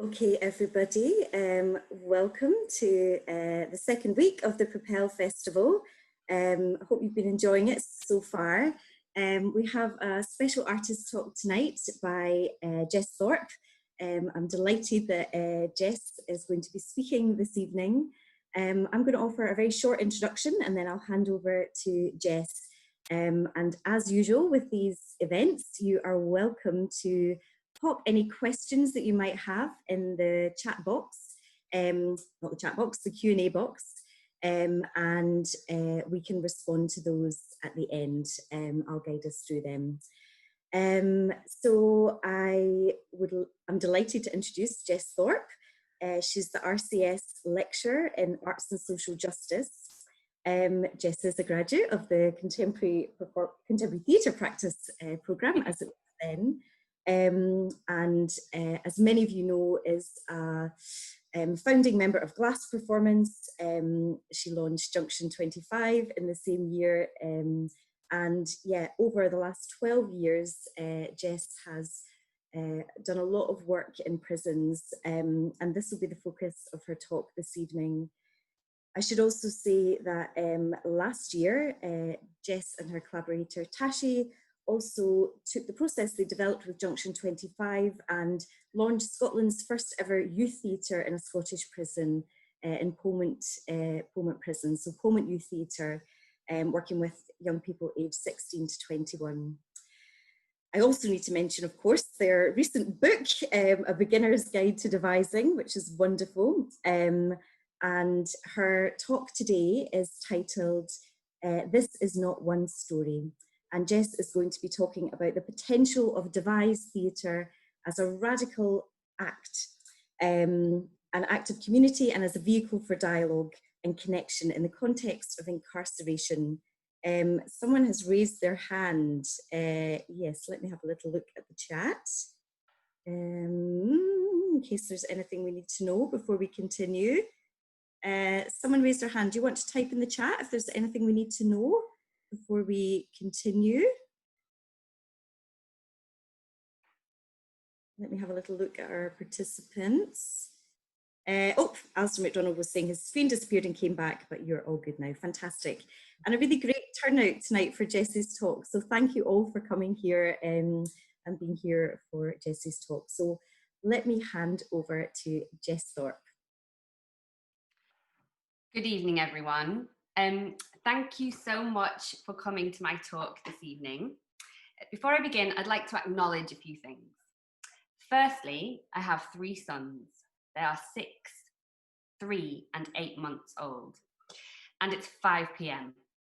Okay, everybody, welcome to the second week of the Propel Festival. I hope you've been enjoying it so far. We have a special artist talk tonight by Jess Thorpe. I'm delighted that Jess is going to be speaking this evening. I'm going to offer a very short introduction and then I'll hand over to Jess. And as usual with these events, you are welcome to pop any questions that you might have in the chat box, not the chat box, the Q&A box, and we can respond to those at the end. I'll guide us through them. So I'm delighted to introduce Jess Thorpe. She's the RCS lecturer in Arts and Social Justice. Jess is a graduate of the Contemporary Theatre Practice programme, as it was then. As many of you know, is a founding member of Glass Performance. She launched Junction 25 in the same year. And yeah, over the last 12 years, Jess has done a lot of work in prisons, and this will be the focus of her talk this evening. I should also say that last year, Jess and her collaborator Tashi also took the process they developed with Junction 25 and launched Scotland's first ever youth theatre in a Scottish prison in Pomont Prison. So Pomont Youth Theatre, working with young people aged 16 to 21. I also need to mention, of course, their recent book, A Beginner's Guide to Devising, which is wonderful. And her talk today is titled, This Is Not One Story. And Jess is going to be talking about the potential of devised theatre as a radical act, an act of community and as a vehicle for dialogue and connection in the context of incarceration. Someone has raised their hand. Yes, let me have a little look at the chat. In case there's anything we need to know before we continue. Someone raised their hand. Do you want to type in the chat if there's anything we need to know before we continue? Let me have a little look at our participants. Alistair McDonald was saying his screen disappeared and came back, but you're all good now. Fantastic. And a really great turnout tonight for Jess's talk. So thank you all for coming here and being here for Jess's talk. So let me hand over to Jess Thorpe. Good evening, everyone. Thank you so much for coming to my talk this evening. Before I begin, I'd like to acknowledge a few things. Firstly, I have 3 sons. They are 6, 3, and 8 months old. And it's 5 p.m,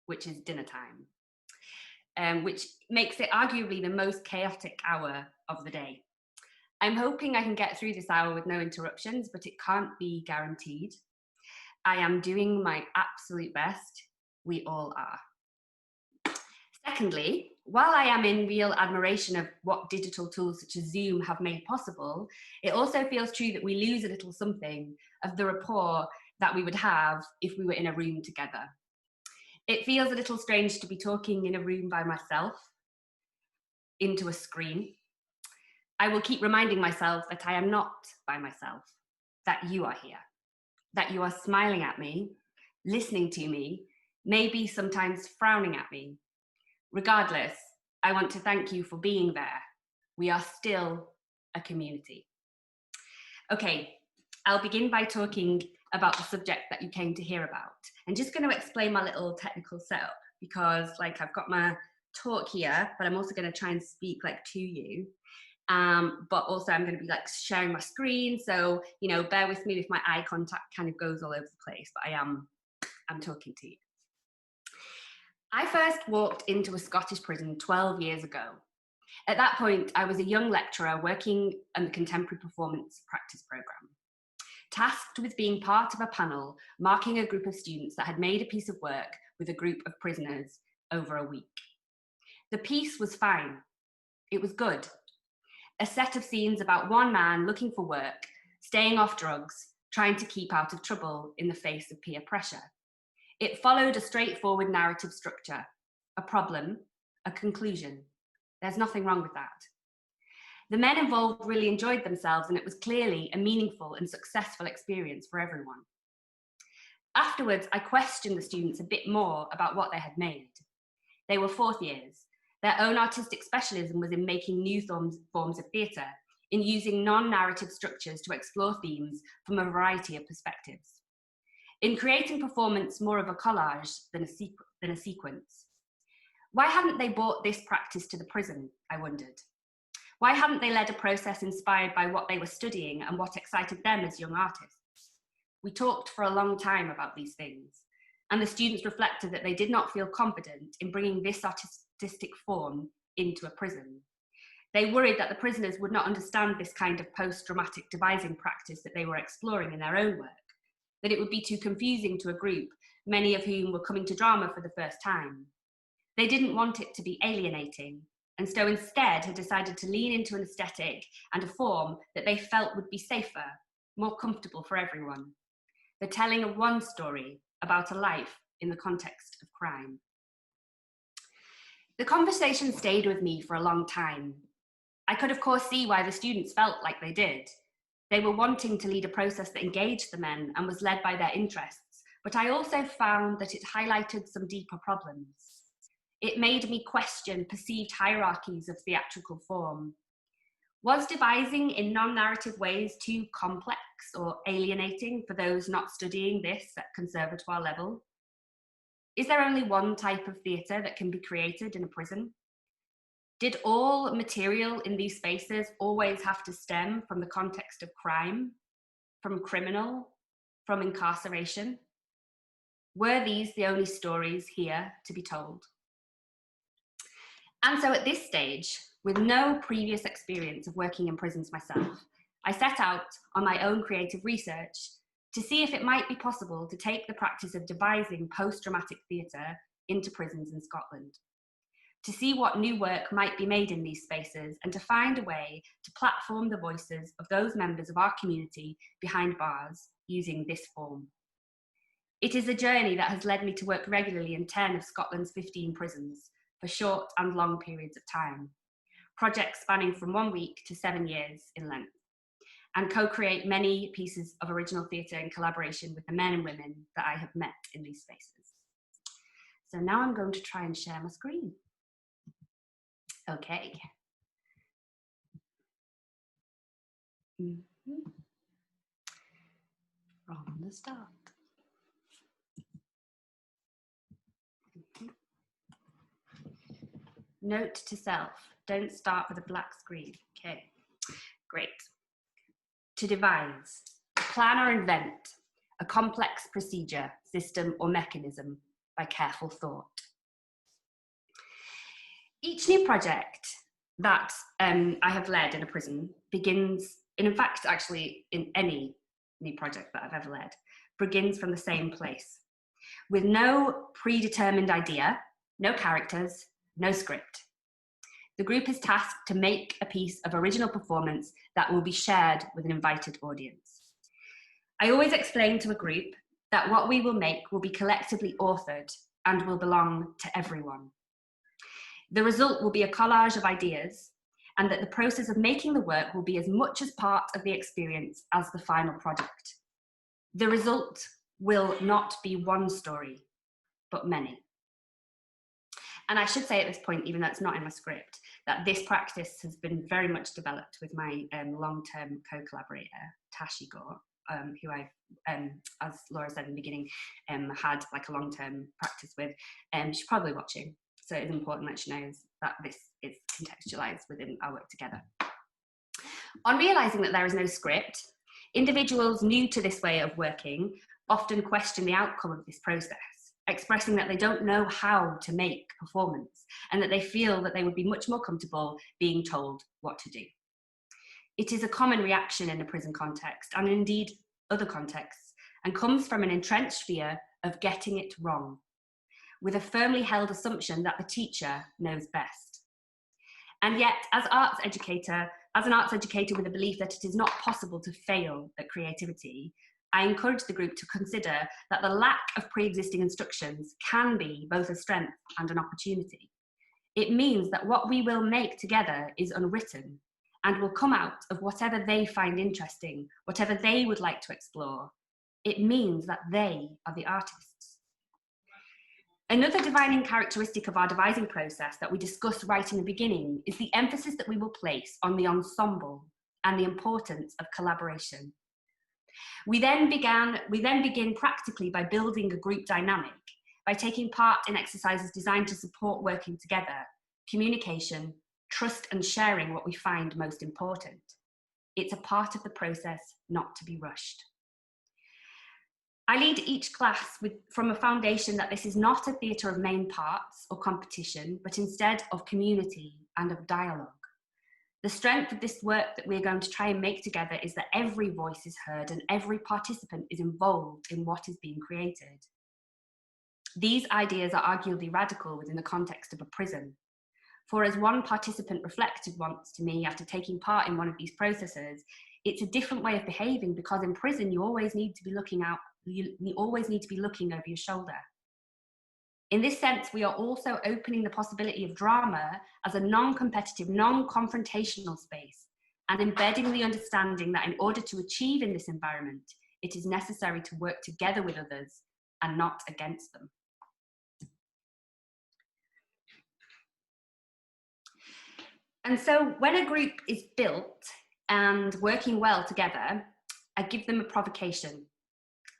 which is dinner time, which makes it arguably the most chaotic hour of the day. I'm hoping I can get through this hour with no interruptions, but it can't be guaranteed. I am doing my absolute best. We all are. Secondly, while I am in real admiration of what digital tools such as Zoom have made possible, it also feels true that we lose a little something of the rapport that we would have if we were in a room together. It feels a little strange to be talking in a room by myself, into a screen. I will keep reminding myself that I am not by myself, that you are here. That you are smiling at me, listening to me, maybe sometimes frowning at me. Regardless, I want to thank you for being there. We are still a community. Okay, I'll begin by talking about the subject that you came to hear about. I'm just going to explain my little technical setup because I've got my talk here, but I'm also going to try and speak to you. But also I'm going to be sharing my screen, so bear with me if my eye contact kind of goes all over the place, but I'm talking to you. I first walked into a Scottish prison 12 years ago. At that point, I was a young lecturer working on the Contemporary Performance Practice programme, tasked with being part of a panel marking a group of students that had made a piece of work with a group of prisoners over a week. The piece was fine. It was good. A set of scenes about one man looking for work, staying off drugs, trying to keep out of trouble in the face of peer pressure. It followed a straightforward narrative structure, a problem, a conclusion. There's nothing wrong with that. The men involved really enjoyed themselves, and it was clearly a meaningful and successful experience for everyone. Afterwards, I questioned the students a bit more about what they had made. They were fourth years. Their own artistic specialism was in making new forms of theatre, in using non-narrative structures to explore themes from a variety of perspectives, in creating performance more of a collage than a sequence. Why hadn't they brought this practice to the prison, I wondered. Why hadn't they led a process inspired by what they were studying and what excited them as young artists? We talked for a long time about these things, and the students reflected that they did not feel confident in bringing this artistic form into a prison. They worried that the prisoners would not understand this kind of post-dramatic devising practice that they were exploring in their own work, that it would be too confusing to a group, many of whom were coming to drama for the first time. They didn't want it to be alienating, and so instead had decided to lean into an aesthetic and a form that they felt would be safer, more comfortable for everyone. The telling of one story about a life in the context of crime. The conversation stayed with me for a long time. I could of course see why the students felt like they did. They were wanting to lead a process that engaged the men and was led by their interests, but I also found that it highlighted some deeper problems. It made me question perceived hierarchies of theatrical form. Was devising in non-narrative ways too complex or alienating for those not studying this at conservatoire level? Is there only one type of theatre that can be created in a prison? Did all material in these spaces always have to stem from the context of crime, from criminal, from incarceration? Were these the only stories here to be told? And so at this stage, with no previous experience of working in prisons myself, I set out on my own creative research to see if it might be possible to take the practice of devising post-dramatic theatre into prisons in Scotland, to see what new work might be made in these spaces and to find a way to platform the voices of those members of our community behind bars using this form. It is a journey that has led me to work regularly in 10 of Scotland's 15 prisons for short and long periods of time, projects spanning from 1 week to 7 years in length, and co-create many pieces of original theatre in collaboration with the men and women that I have met in these spaces. So now I'm going to try and share my screen. Okay. From the start. Note to self, don't start with a black screen. Okay, great. To devise, plan or invent a complex procedure, system or mechanism by careful thought. Each new project that I have led in a prison begins, in fact, actually in any new project that I've ever led, begins from the same place, with no predetermined idea, no characters, no script. The group is tasked to make a piece of original performance that will be shared with an invited audience. I always explain to a group that what we will make will be collectively authored and will belong to everyone. The result will be a collage of ideas, and that the process of making the work will be as much as part of the experience as the final product. The result will not be one story, but many. And I should say at this point, even though it's not in my script, that this practice has been very much developed with my long-term co-collaborator, Tashi Gore, who I've, as Laura said in the beginning, had like a long-term practice with. She's probably watching, so it's important that she knows that this is contextualized within our work together. On realizing that there is no script, individuals new to this way of working often question the outcome of this process, expressing that they don't know how to make performance and that they feel that they would be much more comfortable being told what to do. It is a common reaction in a prison context, and indeed other contexts, and comes from an entrenched fear of getting it wrong, with a firmly held assumption that the teacher knows best. And yet, as an arts educator with a belief that it is not possible to fail at creativity, I encourage the group to consider that the lack of pre-existing instructions can be both a strength and an opportunity. It means that what we will make together is unwritten, and will come out of whatever they find interesting, whatever they would like to explore. It means that they are the artists. Another defining characteristic of our devising process that we discussed right in the beginning is the emphasis that we will place on the ensemble and the importance of collaboration. We then begin practically by building a group dynamic, by taking part in exercises designed to support working together, communication, trust, and sharing what we find most important. It's a part of the process not to be rushed. I lead each class from a foundation that this is not a theatre of main parts or competition, but instead of community and of dialogue. The strength of this work that we're going to try and make together is that every voice is heard and every participant is involved in what is being created. These ideas are arguably radical within the context of a prison. For as one participant reflected once to me after taking part in one of these processes, it's a different way of behaving because in prison you always need to be looking out, you always need to be looking over your shoulder. In this sense, we are also opening the possibility of drama as a non-competitive, non-confrontational space and embedding the understanding that in order to achieve in this environment, it is necessary to work together with others and not against them. And so when a group is built and working well together, I give them a provocation.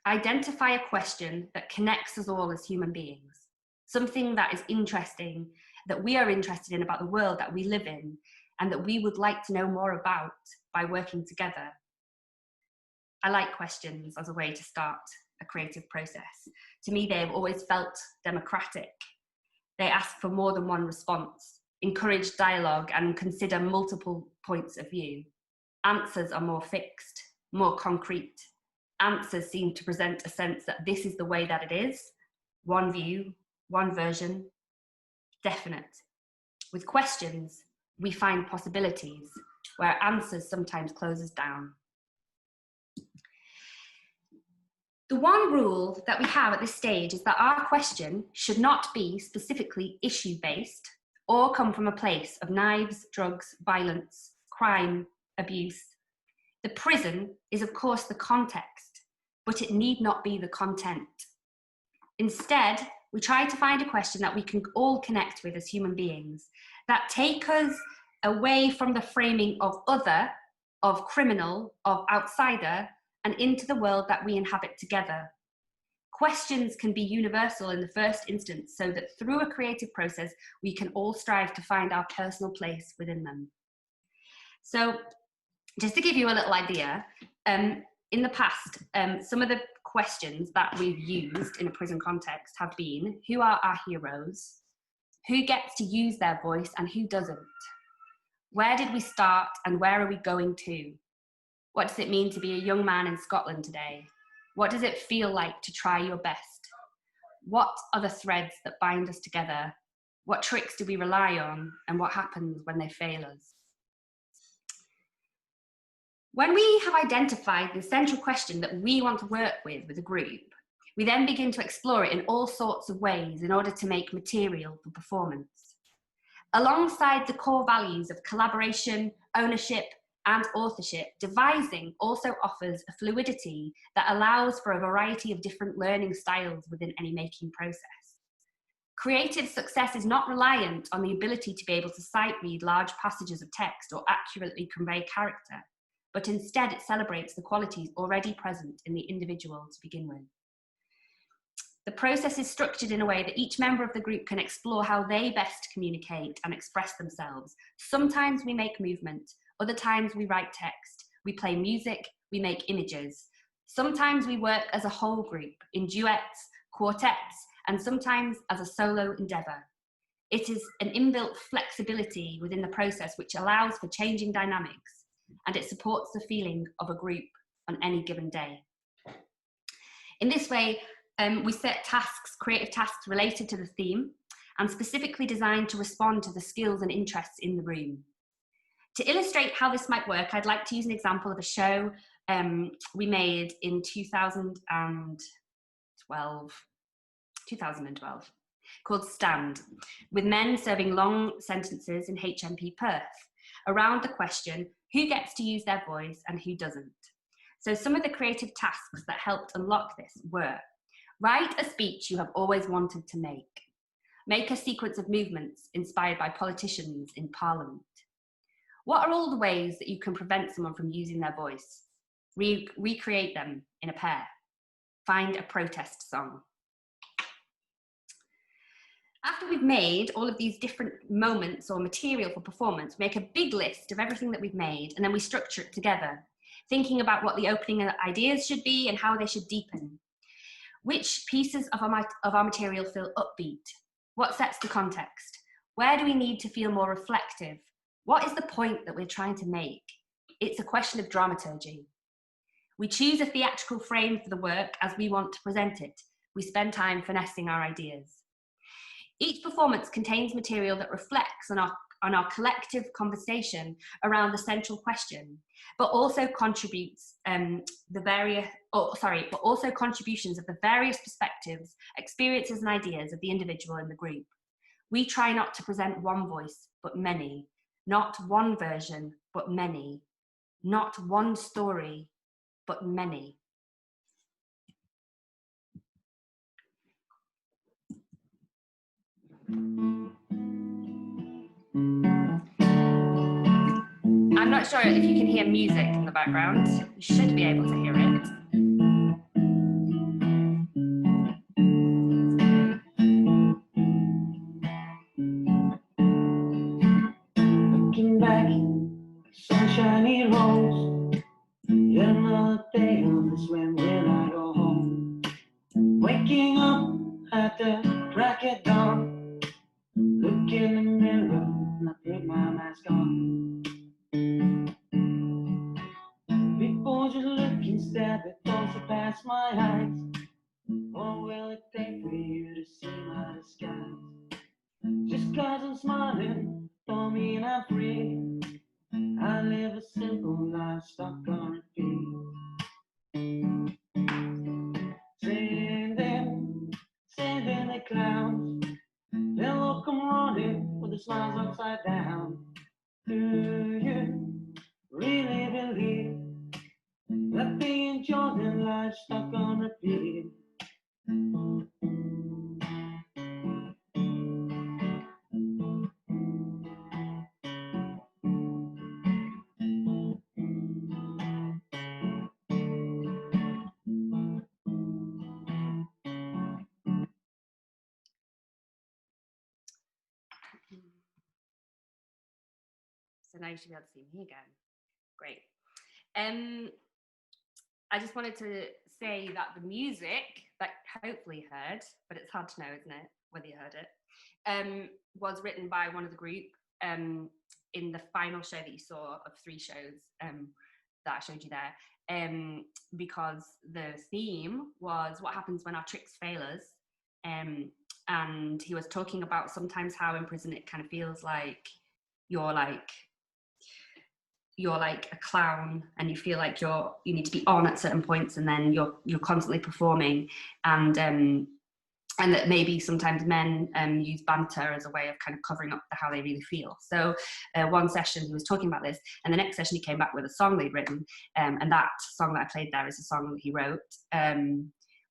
Identify a question that connects us all as human beings, something that is interesting, that we are interested in about the world that we live in, and that we would like to know more about by working together. I like questions as a way to start a creative process. To me, they have always felt democratic. They ask for more than one response, encourage dialogue, and consider multiple points of view. Answers are more fixed, more concrete. Answers seem to present a sense that this is the way that it is, one view, one version, definite. With questions, we find possibilities, where answers sometimes close us down. The one rule that we have at this stage is that our question should not be specifically issue-based or come from a place of knives, drugs, violence, crime, abuse. The prison is, of course, the context, but it need not be the content. Instead, we try to find a question that we can all connect with as human beings, that take us away from the framing of other, of criminal, of outsider, and into the world that we inhabit together. Questions can be universal in the first instance, so that through a creative process, we can all strive to find our personal place within them. So, just to give you a little idea, in the past, some of the questions that we've used in a prison context have been, who are our heroes? Who gets to use their voice and who doesn't? Where did we start and where are we going to? What does it mean to be a young man in Scotland today? What does it feel like to try your best? What are the threads that bind us together? What tricks do we rely on? And what happens when they fail us? When we have identified the central question that we want to work with a group, we then begin to explore it in all sorts of ways in order to make material for performance. Alongside the core values of collaboration, ownership, and authorship, devising also offers a fluidity that allows for a variety of different learning styles within any making process. Creative success is not reliant on the ability to be able to sight read large passages of text or accurately convey character, but instead it celebrates the qualities already present in the individual to begin with. The process is structured in a way that each member of the group can explore how they best communicate and express themselves. Sometimes we make movement, other times we write text, we play music, we make images. Sometimes we work as a whole group, in duets, quartets, and sometimes as a solo endeavour. It is an inbuilt flexibility within the process which allows for changing dynamics, and it supports the feeling of a group on any given day. In this way, we set tasks, creative tasks related to the theme, and specifically designed to respond to the skills and interests in the room. To illustrate how this might work, I'd like to use an example of a show we made in 2012, called Stand, with men serving long sentences in HMP Perth, around the question, who gets to use their voice and who doesn't? So some of the creative tasks that helped unlock this were: write a speech you have always wanted to make a sequence of movements inspired by politicians in Parliament. What are all the ways that you can prevent someone from using their voice? Recreate them in a pair. Find a protest song. After we've made all of these different moments or material for performance, we make a big list of everything that we've made, and then we structure it together, thinking about what the opening ideas should be and how they should deepen. Which pieces of our material feel upbeat? What sets the context? Where do we need to feel more reflective? What is the point that we're trying to make? It's a question of dramaturgy. We choose a theatrical frame for the work as we want to present it. We spend time finessing our ideas. Each performance contains material that reflects on our collective conversation around the central question, but also contributes contributions of the various perspectives, experiences, and ideas of the individual in the group. We try not to present one voice, but many, not one version, but many, not one story, but many. I'm not sure if you can hear music in the background. You should be able to hear it. Looking back, sunshiny rolls. Yet another day on this, when will I go home? Waking up at the crack of dawn. Look in the mirror, and I put my mask on. People just look instead, but those who pass my eyes. What will it take for you to see my disguise? Just 'cause I'm smiling don't mean I'm free. I live a simple life stuck on repeat. Sending the clowns. They'll come running with the smiles upside down. Do you really believe that they enjoy their life stuck on repeat? So now you should be able to see me again. Great. I just wanted to say that the music that hopefully you heard, but it's hard to know, isn't it, whether you heard it, was written by one of the group in the final show that you saw of 3 shows that I showed you there, because the theme was what happens when our tricks fail us. And he was talking about sometimes how in prison it kind of feels like you're like a clown, and you feel like you need to be on at certain points, and then you're constantly performing, and that maybe sometimes men use banter as a way of kind of covering up how they really feel. So one session he was talking about this, and the next session he came back with a song they'd written, and that song that I played there is a song that he wrote,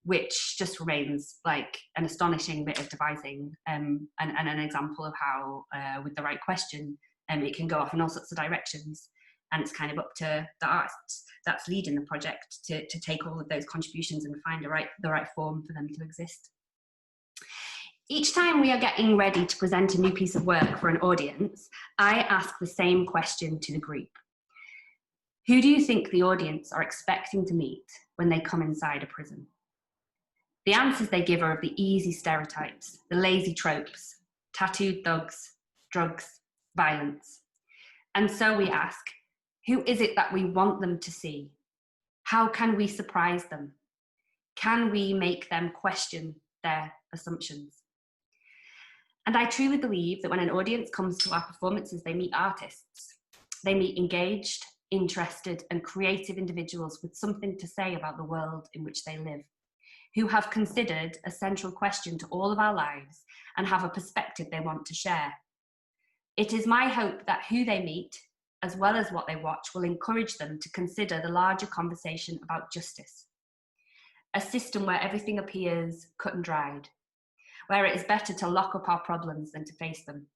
which just remains like an astonishing bit of devising, and an example of how with the right question it can go off in all sorts of directions. And it's kind of up to the artists that's leading the project to take all of those contributions and find the right form for them to exist. Each time we are getting ready to present a new piece of work for an audience, I ask the same question to the group. Who do you think the audience are expecting to meet when they come inside a prison? The answers they give are of the easy stereotypes, the lazy tropes, tattooed thugs, drugs, violence. And so we ask, who is it that we want them to see? How can we surprise them? Can we make them question their assumptions? And I truly believe that when an audience comes to our performances, they meet artists. They meet engaged, interested, and creative individuals with something to say about the world in which they live, who have considered a central question to all of our lives and have a perspective they want to share. It is my hope that who they meet as well as what they watch, will encourage them to consider the larger conversation about justice. A system where everything appears cut and dried, where it is better to lock up our problems than to face them.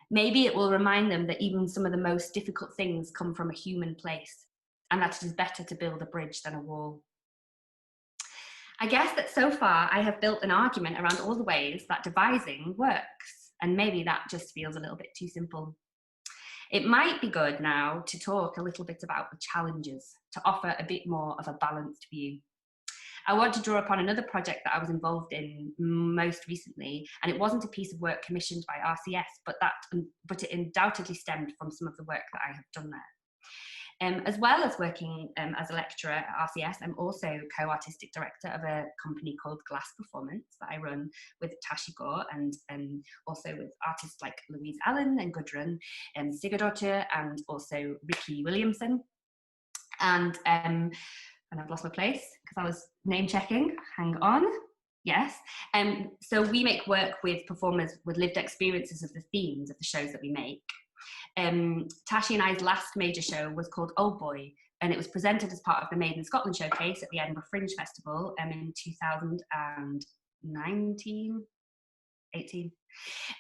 Maybe it will remind them that even some of the most difficult things come from a human place, and that it is better to build a bridge than a wall. I guess that so far I have built an argument around all the ways that devising works, and maybe that just feels a little bit too simple. It might be good now to talk a little bit about the challenges, to offer a bit more of a balanced view. I want to draw upon another project that I was involved in most recently, and it wasn't a piece of work commissioned by RCS, but it undoubtedly stemmed from some of the work that I have done there. As well as working as a lecturer at RCS, I'm also co-artistic director of a company called Glass Performance that I run with Tashi Gore, and also with artists like Louise Allen and Gudrun Sigurdóttir, and also Ricky Williamson. And I've lost my place because I was name checking. Hang on. Yes. So we make work with performers with lived experiences of the themes of the shows that we make. Tashi and I's last major show was called Old Boy, and it was presented as part of the Made in Scotland showcase at the Edinburgh Fringe Festival in 2018.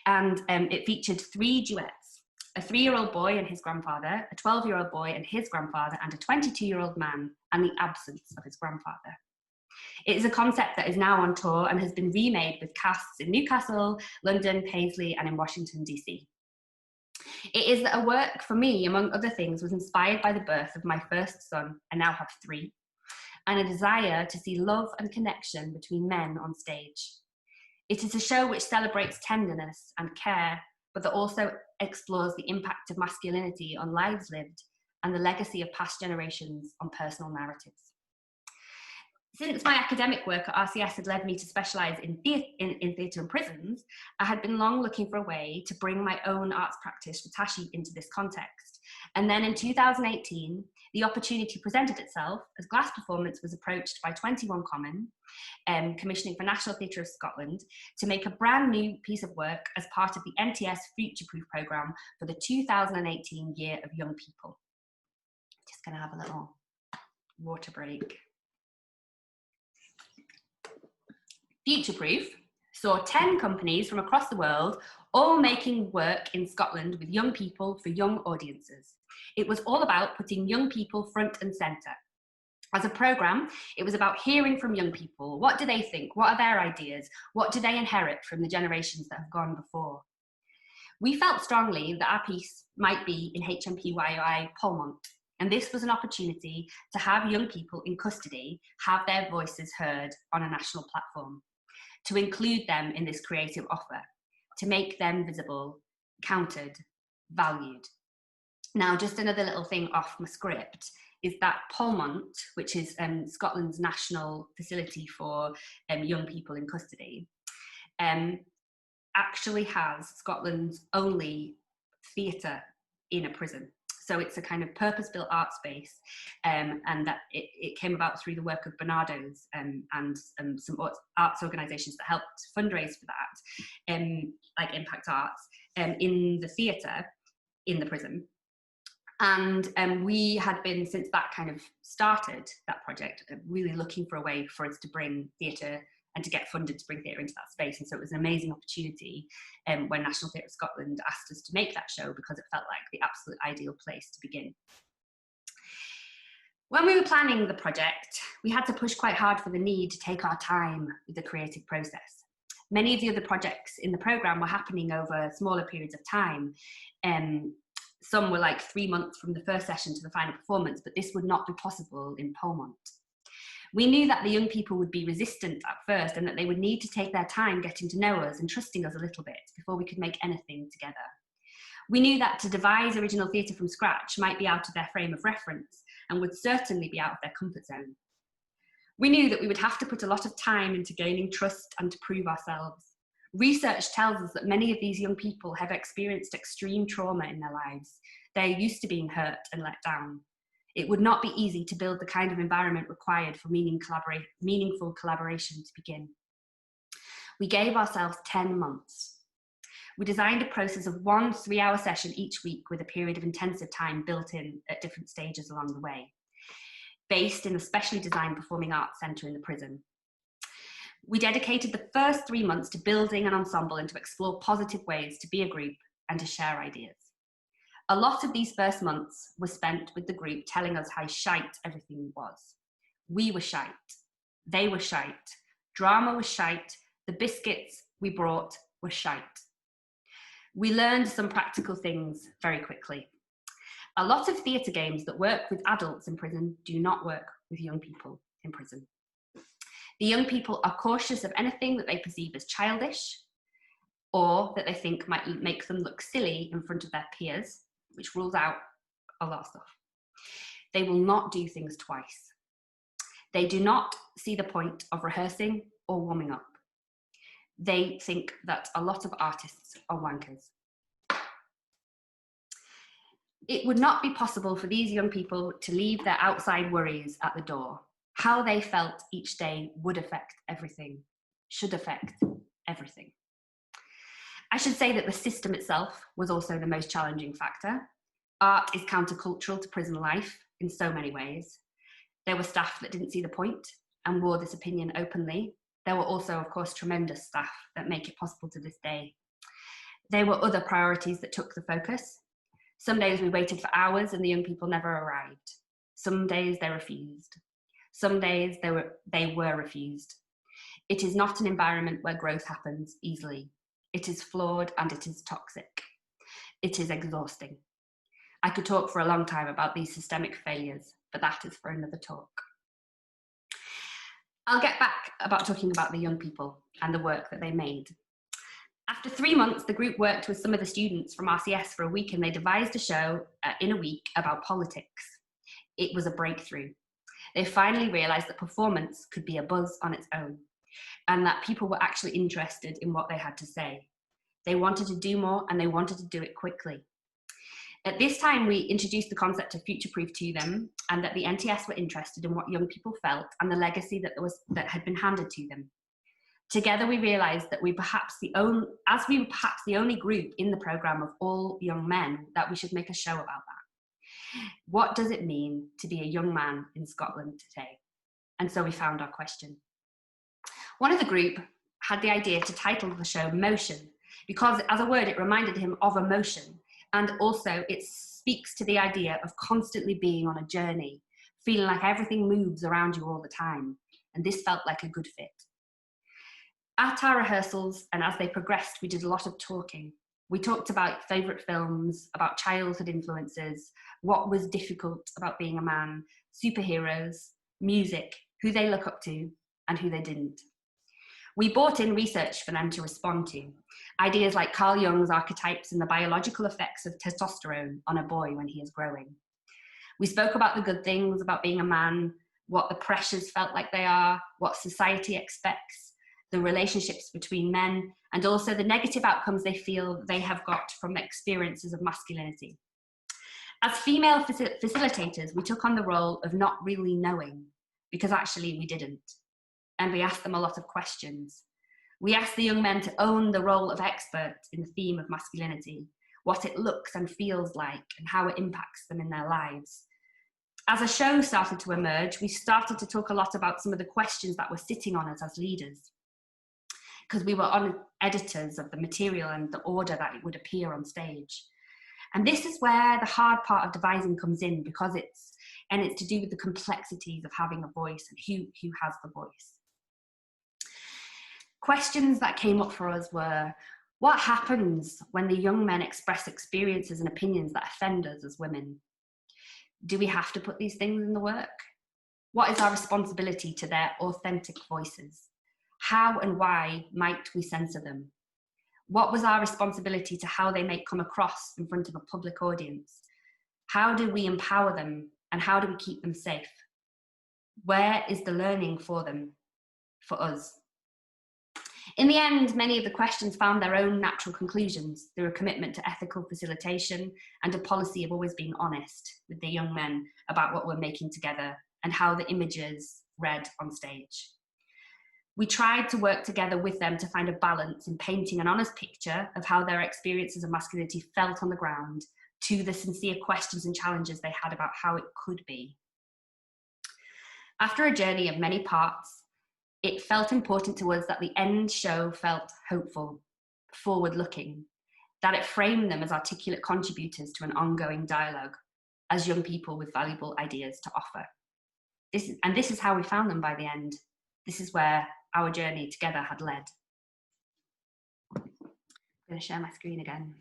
And it featured 3 duets. A 3-year-old boy and his grandfather, a 12-year-old boy and his grandfather, and a 22-year-old man and the absence of his grandfather. It is a concept that is now on tour and has been remade with casts in Newcastle, London, Paisley, and in Washington, DC. It is that a work for me, among other things, was inspired by the birth of my first son, I now have 3, and a desire to see love and connection between men on stage. It is a show which celebrates tenderness and care, but that also explores the impact of masculinity on lives lived and the legacy of past generations on personal narratives. Since my academic work at RCS had led me to specialise in theatre and prisons, I had been long looking for a way to bring my own arts practice with Tashi into this context. And then in 2018, the opportunity presented itself as Glass Performance was approached by 21 Common, commissioning for National Theatre of Scotland, to make a brand new piece of work as part of the NTS Future Proof programme for the 2018 Year of Young People. Just going to have a little water break. Future Proof saw 10 companies from across the world all making work in Scotland with young people for young audiences. It was all about putting young people front and centre. As a programme, it was about hearing from young people. What do they think? What are their ideas? What do they inherit from the generations that have gone before? We felt strongly that our piece might be in HMPYI Polmont, and this was an opportunity to have young people in custody have their voices heard on a national platform, to include them in this creative offer, to make them visible, counted, valued. Now, just another little thing off my script is that Polmont, which is Scotland's national facility for young people in custody, actually has Scotland's only theatre in a prison. So it's a kind of purpose-built art space, and that it came about through the work of Bernardo's and some arts organisations that helped fundraise for that, like Impact Arts, in the theatre in the prison. And we had been, since that kind of started, that project, really looking for a way for us to bring theatre and to get funded to bring theatre into that space. And so it was an amazing opportunity when National Theatre of Scotland asked us to make that show, because it felt like the absolute ideal place to begin. When we were planning the project, we had to push quite hard for the need to take our time with the creative process. Many of the other projects in the programme were happening over smaller periods of time. Some were like 3 months from the first session to the final performance, but this would not be possible in Polmont. We knew that the young people would be resistant at first, and that they would need to take their time getting to know us and trusting us a little bit before we could make anything together. We knew that to devise original theatre from scratch might be out of their frame of reference and would certainly be out of their comfort zone. We knew that we would have to put a lot of time into gaining trust and to prove ourselves. Research tells us that many of these young people have experienced extreme trauma in their lives. They're used to being hurt and let down. It would not be easy to build the kind of environment required for meaningful collaboration to begin. We gave ourselves 10 months. We designed a process of 1 3-hour session each week with a period of intensive time built in at different stages along the way, based in a specially designed performing arts centre in the prison. We dedicated the first 3 months to building an ensemble and to explore positive ways to be a group and to share ideas. A lot of these first months were spent with the group telling us how shite everything was. We were shite. They were shite. Drama was shite. The biscuits we brought were shite. We learned some practical things very quickly. A lot of theatre games that work with adults in prison do not work with young people in prison. The young people are cautious of anything that they perceive as childish or that they think might make them look silly in front of their peers, which rules out a lot of stuff. They will not do things twice. They do not see the point of rehearsing or warming up. They think that a lot of artists are wankers. It would not be possible for these young people to leave their outside worries at the door. How they felt each day would affect everything, should affect everything. I should say that the system itself was also the most challenging factor. Art is countercultural to prison life in so many ways. There were staff that didn't see the point and wore this opinion openly. There were also, of course, tremendous staff that make it possible to this day. There were other priorities that took the focus. Some days we waited for hours and the young people never arrived. Some days they refused. Some days they were refused. It is not an environment where growth happens easily. It is flawed and it is toxic. It is exhausting. I could talk for a long time about these systemic failures, but that is for another talk. I'll get back about talking about the young people and the work that they made. After 3 months, the group worked with some of the students from RCS for a week and they devised a show in a week about politics. It was a breakthrough. They finally realised that performance could be a buzz on its own and that people were actually interested in what they had to say. They wanted to do more and they wanted to do it quickly. At this time, we introduced the concept of future-proof to them and that the NTS were interested in what young people felt and the legacy that had been handed to them. Together, we realised that we were perhaps the only group in the programme of all young men, that we should make a show about that. What does it mean to be a young man in Scotland today? And so we found our question. One of the group had the idea to title the show Motion, because as a word, it reminded him of emotion. And also it speaks to the idea of constantly being on a journey, feeling like everything moves around you all the time. And this felt like a good fit. At our rehearsals and as they progressed, we did a lot of talking. We talked about favourite films, about childhood influences, what was difficult about being a man, superheroes, music, who they look up to and who they didn't. We brought in research for them to respond to. Ideas like Carl Jung's archetypes and the biological effects of testosterone on a boy when he is growing. We spoke about the good things about being a man, what the pressures felt like they are, what society expects, the relationships between men, and also the negative outcomes they feel they have got from experiences of masculinity. As female facilitators, we took on the role of not really knowing, because actually we didn't. And we asked them a lot of questions. We asked the young men to own the role of expert in the theme of masculinity, what it looks and feels like and how it impacts them in their lives. As a show started to emerge, we started to talk a lot about some of the questions that were sitting on us as leaders, because we were on editors of the material and the order that it would appear on stage. And this is where the hard part of devising comes in, because it's to do with the complexities of having a voice and who has the voice. Questions that came up for us were, what happens when the young men express experiences and opinions that offend us as women? Do we have to put these things in the work? What is our responsibility to their authentic voices? How and why might we censor them? What was our responsibility to how they might come across in front of a public audience? How do we empower them and how do we keep them safe? Where is the learning for them, for us? In the end, many of the questions found their own natural conclusions through a commitment to ethical facilitation and a policy of always being honest with the young men about what we're making together and how the images read on stage. We tried to work together with them to find a balance in painting an honest picture of how their experiences of masculinity felt on the ground, to the sincere questions and challenges they had about how it could be. After a journey of many parts, it felt important to us that the end show felt hopeful, forward-looking, that it framed them as articulate contributors to an ongoing dialogue, as young people with valuable ideas to offer. This is how we found them by the end. This is where our journey together had led. I'm going to share my screen again.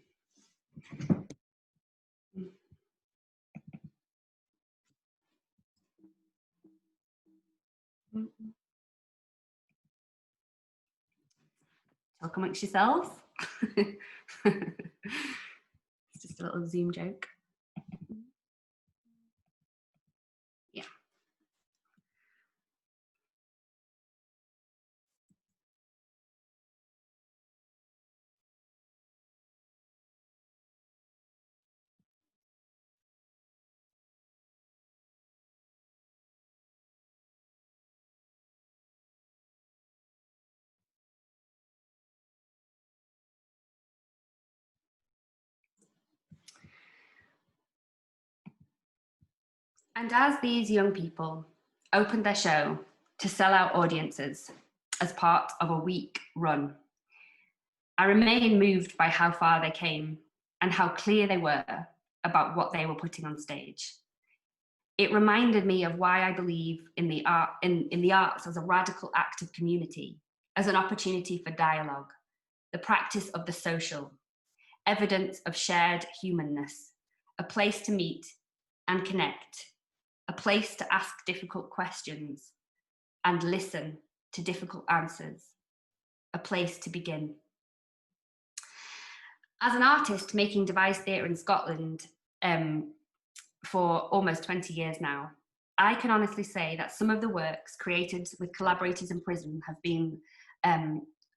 Talk amongst yourselves. It's just a little Zoom joke. Yeah. And as these young people opened their show to sell out audiences as part of a week run, I remain moved by how far they came and how clear they were about what they were putting on stage. It reminded me of why I believe in the arts as a radical act of community, as an opportunity for dialogue, the practice of the social, evidence of shared humanness, a place to meet and connect, a place to ask difficult questions and listen to difficult answers, a place to begin. As an artist making devised theatre in Scotland for almost 20 years now, I can honestly say that some of the works created with collaborators in prison have been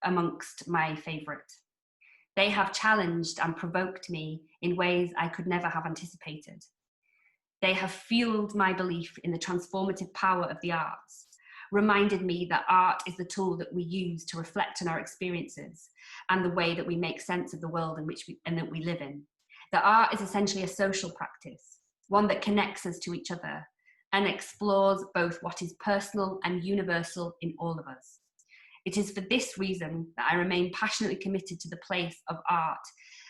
amongst my favourite. They have challenged and provoked me in ways I could never have anticipated. They have fueled my belief in the transformative power of the arts, reminded me that art is the tool that we use to reflect on our experiences and the way that we make sense of the world in which that we live in. That art is essentially a social practice, one that connects us to each other and explores both what is personal and universal in all of us. It is for this reason that I remain passionately committed to the place of art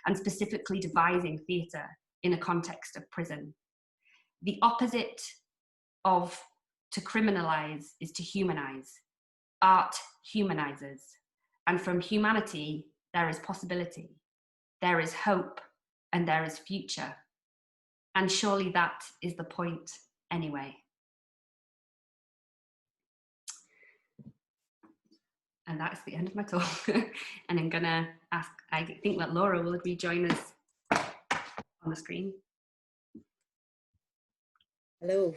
and specifically devising theatre in a context of prison. The opposite of to criminalize is to humanize. Art humanizes, and from humanity there is possibility, there is hope, and there is future. And surely that is the point anyway. And that's the end of my talk. And I'm gonna ask, I think that Laura will rejoin us on the screen. Hello.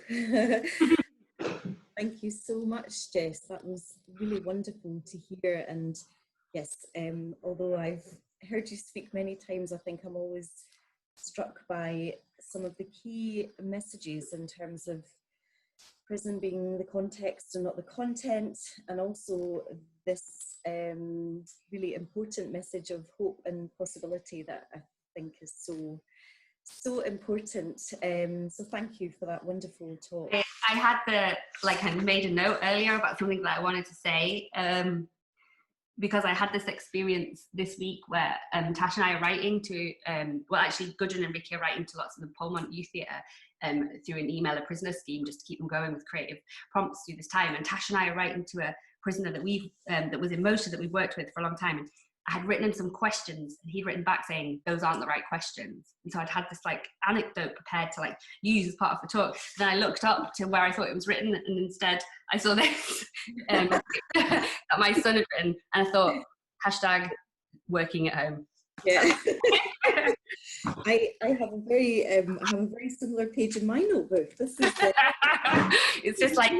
Thank you so much, Jess. That was really wonderful to hear. And yes, although I've heard you speak many times, I think I'm always struck by some of the key messages in terms of prison being the context and not the content, and also this really important message of hope and possibility that I think is so important. So thank you for that wonderful talk. I had I made a note earlier about something that I wanted to say, because I had this experience this week where Tash and I are writing to, Gudrun and Ricky are writing to lots of the Polmont Youth Theatre through an email a prisoner scheme, just to keep them going with creative prompts through this time. And Tash and I are writing to a prisoner that that was in Moshe that we've worked with for a long time. And I had written him some questions and he'd written back saying those aren't the right questions. And so I'd had this anecdote prepared to use as part of the talk. Then I looked up to where I thought it was written, and instead I saw this that my son had written, and I thought, hashtag working at home. Yeah. I have a very similar page in my notebook. This is it's just just don't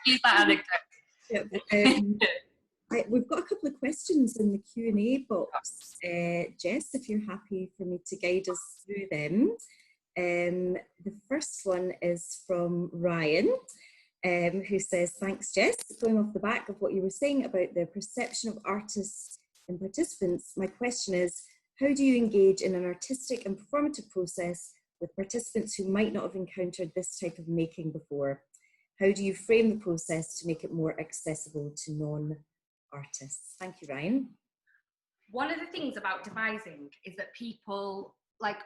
use that anecdote. Yep. We've got a couple of questions in the Q&A box. Jess, if you're happy for me to guide us through them. The first one is from Ryan. who says, thanks, Jess. Going off the back of what you were saying about the perception of artists and participants, my question is, how do you engage in an artistic and performative process with participants who might not have encountered this type of making before? How do you frame the process to make it more accessible to non-artists? Thank you, Ryan. One of the things about devising is that people, like,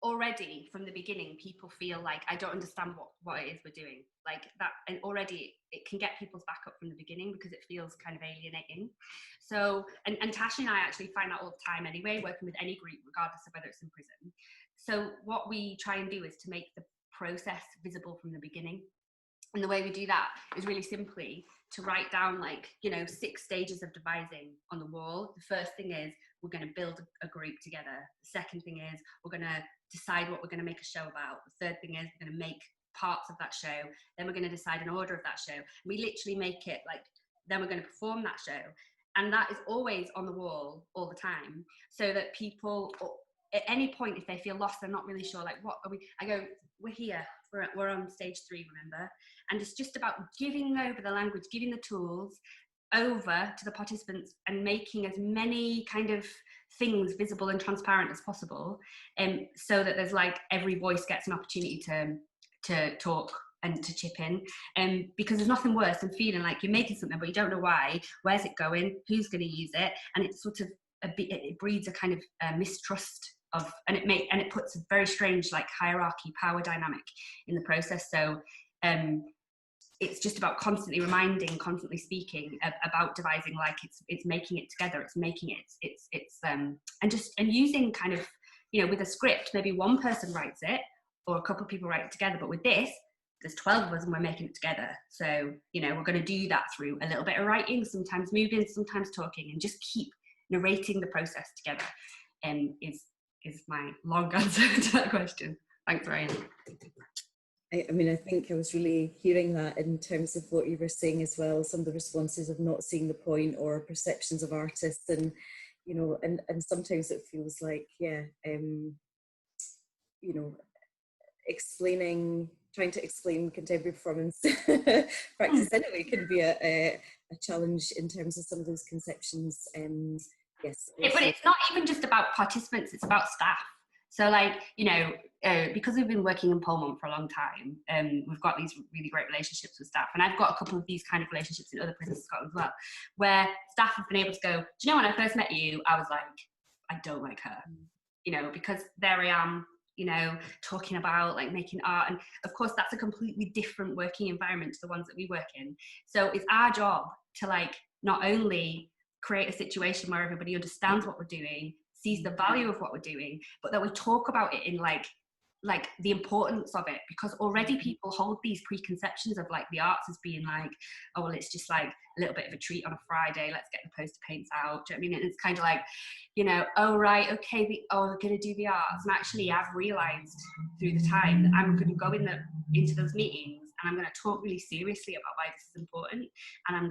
already from the beginning, people feel like, I don't understand what it is we're doing. Like that, and already it can get people's back up from the beginning because it feels kind of alienating. So, and Tasha and I actually find that all the time anyway, working with any group, regardless of whether it's in prison. So what we try and do is to make the process visible from the beginning. And the way we do that is really simply to write down, like, 6 stages of devising on the wall. The first thing is we're going to build a group together. The second thing is we're going to decide what we're going to make a show about. The third thing is we're going to make parts of that show. Then we're going to decide an order of that show. We literally make it like, then we're going to perform that show. And that is always on the wall all the time, so that people, at any point, if they feel lost, they're not really sure, like, what are we, I go, we're here, we're on stage 3, remember? And it's just about giving over the language, giving the tools over to the participants and making as many kind of things visible and transparent as possible, so that there's like every voice gets an opportunity to talk and to chip in, because there's nothing worse than feeling like you're making something but you don't know why, where's it going, who's going to use it, and it's sort of it breeds a kind of mistrust of, and it puts a very strange like hierarchy, power dynamic in the process. So it's just about constantly reminding, constantly speaking about devising, like it's making it together, it's making it, it's and using kind of, with a script, maybe one person writes it or a couple of people write it together, but with this, there's 12 of us and we're making it together. So, we're going to do that through a little bit of writing, sometimes moving, sometimes talking, and just keep narrating the process together, is my long answer to that question. Thanks, Ryan. I mean, I think I was really hearing that in terms of what you were saying as well, some of the responses of not seeing the point or perceptions of artists, and, and sometimes it feels like, trying to explain contemporary performance practice anyway can be a challenge in terms of some of those conceptions. Yes. But it's not even just about participants, it's about staff. So like, because we've been working in Polmont for a long time, we've got these really great relationships with staff. And I've got a couple of these kind of relationships in other prisons in Scotland as well, where staff have been able to go, do you know, when I first met you, I was like, I don't like her, because there I am, talking about like making art. And of course, that's a completely different working environment to the ones that we work in. So it's our job to like, not only create a situation where everybody understands what we're doing, sees the value of what we're doing, but that we talk about it in like the importance of it, because already people hold these preconceptions of like the arts as being like, oh, well, it's just like a little bit of a treat on a Friday, let's get the poster paints out. Do you know what I mean? And it's kind of like, oh, right, okay, we're going to do the arts. And actually, I've realised through the time that I'm going to go into those meetings and I'm going to talk really seriously about why this is important. And I'm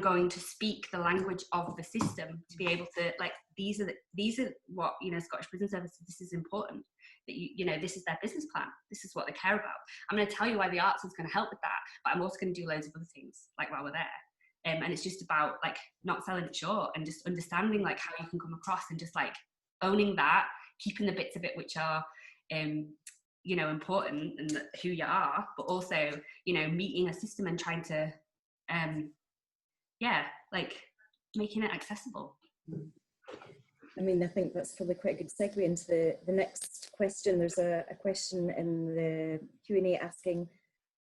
going to speak the language of the system to be able to, like, these are what, Scottish Prison Service, this is important, that this is their business plan, this is what they care about. I'm going to tell you why the arts is going to help with that, but I'm also going to do loads of other things, like, while we're there. And it's just about, like, not selling it short and just understanding, like, how you can come across and just, like, owning that, keeping the bits of it which are, important and who you are, but also, meeting a system and trying to, like making it accessible. I mean, I think that's probably quite a good segue into the next question. There's a question in the Q&A asking,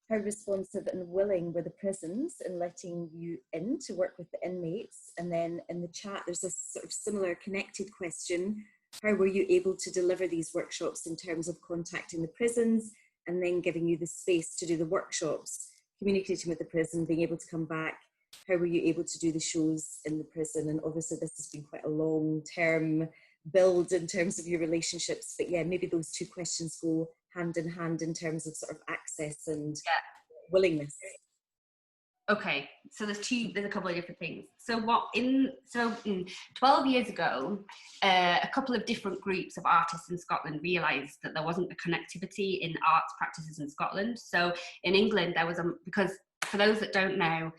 how responsive and willing were the prisons in letting you in to work with the inmates? And then in the chat, there's a sort of similar connected question. How were you able to deliver these workshops in terms of contacting the prisons and then giving you the space to do the workshops, communicating with the prison, being able to come back? How were you able to do the shows in the prison? And obviously this has been quite a long-term build in terms of your relationships, but yeah, maybe those two questions go hand in hand in terms of sort of access and willingness. Okay, so there's a couple of different things. So 12 years ago, a couple of different groups of artists in Scotland realised that there wasn't a connectivity in arts practices in Scotland. So in England, there was because for those that don't know,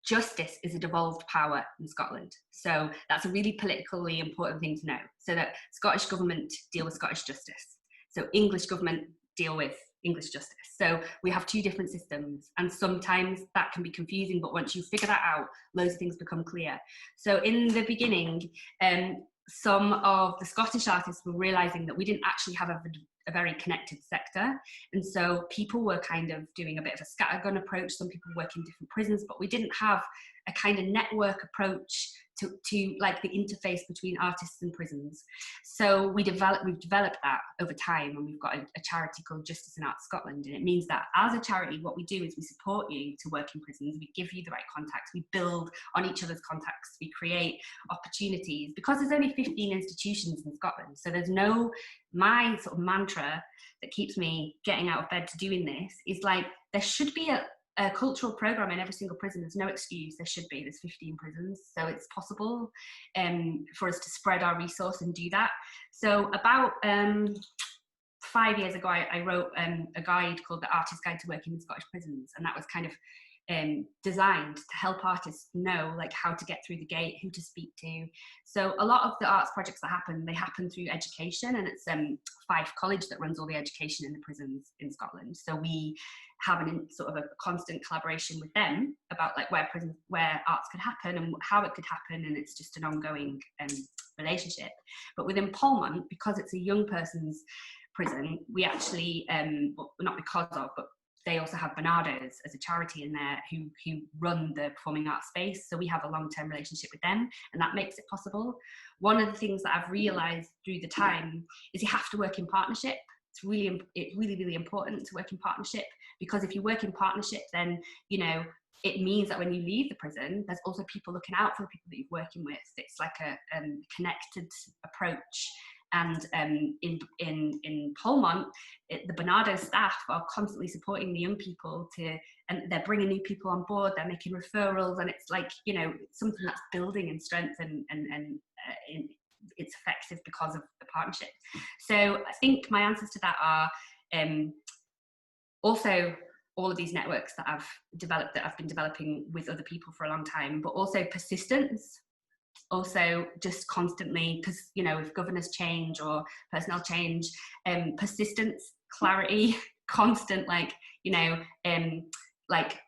justice is a devolved power in Scotland. So that's a really politically important thing to know. So that Scottish government deal with Scottish justice. So English government deal with English justice. So we have two different systems, and sometimes that can be confusing, but once you figure that out, loads of things become clear. So in the beginning, some of the Scottish artists were realizing that we didn't actually have a very connected sector, and so people were kind of doing a bit of a scattergun approach. Some people work in different prisons, but we didn't have a kind of network approach to like the interface between artists and prisons. So we've developed that over time, and we've got a charity called Justice and Arts Scotland, and it means that as a charity, what we do is we support you to work in prisons, we give you the right contacts, we build on each other's contacts, we create opportunities, because there's only 15 institutions in Scotland. So there's my sort of mantra that keeps me getting out of bed to doing this is like, there should be a cultural program in every single prison. There's no excuse. There's 15 prisons, so it's possible for us to spread our resource and do that. So about 5 years ago, I wrote a guide called The Artist's Guide to Working in Scottish Prisons, and that was kind of designed to help artists know like how to get through the gate, who to speak to. So a lot of the arts projects that happen, they happen through education, and it's Fife College that runs all the education in the prisons in Scotland. So we have sort of a constant collaboration with them about like where arts could happen and how it could happen, and it's just an ongoing relationship. But within Polmont, because it's a young person's prison, we actually well, not because of, but they also have Bernardo's as a charity in there who run the performing arts space. So we have a long-term relationship with them, and that makes it possible. One of the things that I've realized through the time is you have to work in partnership. It's really important to work in partnership, because if you work in partnership, then, you know, it means that when you leave the prison, there's also people looking out for the people that you're working with. It's like a connected approach. And in Polmont, the Bernardo staff are constantly supporting the young people and they're bringing new people on board, they're making referrals, and it's like, you know, something that's building in strength and it's effective because of the partnership. So I think my answers to that are also all of these networks that I've been developing with other people for a long time, but also persistence. Also just constantly, because, you know, if governors change or personnel change, persistence, clarity, constant, like, you know, like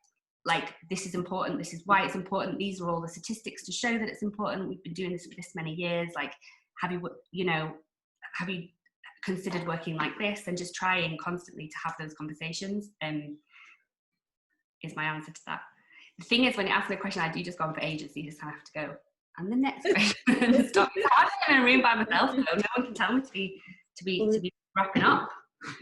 this is important, this is why it's important, these are all the statistics to show that it's important, we've been doing this for this many years, like, have you considered working like this? And just trying constantly to have those conversations is my answer to that. The thing is, when you ask the question, I do just go on for ages, so you just kind of have to go, and the next question. Stop. I'm in a room by myself, though. No one can tell me to be wrapping up.